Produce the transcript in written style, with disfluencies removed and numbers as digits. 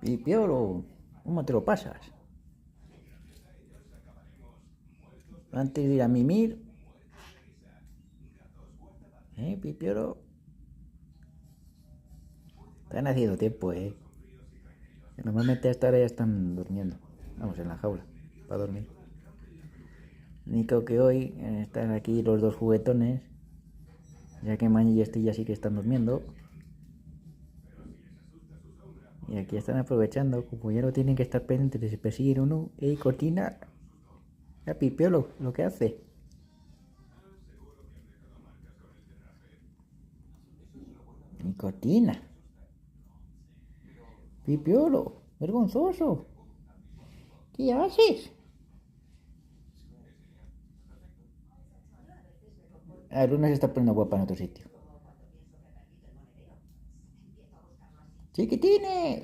Pipiolo, ¿cómo te lo pasas? Antes de ir a mimir, Pipiolo, están haciendo tiempo, Normalmente a esta hora ya están durmiendo. Vamos, en la jaula, para dormir. Único que hoy están aquí los dos juguetones, ya que Mañi y Estilla sí que están durmiendo. Y aquí están aprovechando, como ya no tienen que estar pendientes de si persiguen o no. Cortina, a Pipiolo, lo que hace. Cortina. Pipiolo, vergonzoso. ¿Qué haces? Luna se está poniendo guapa en otro sitio. ¡Chiquitines!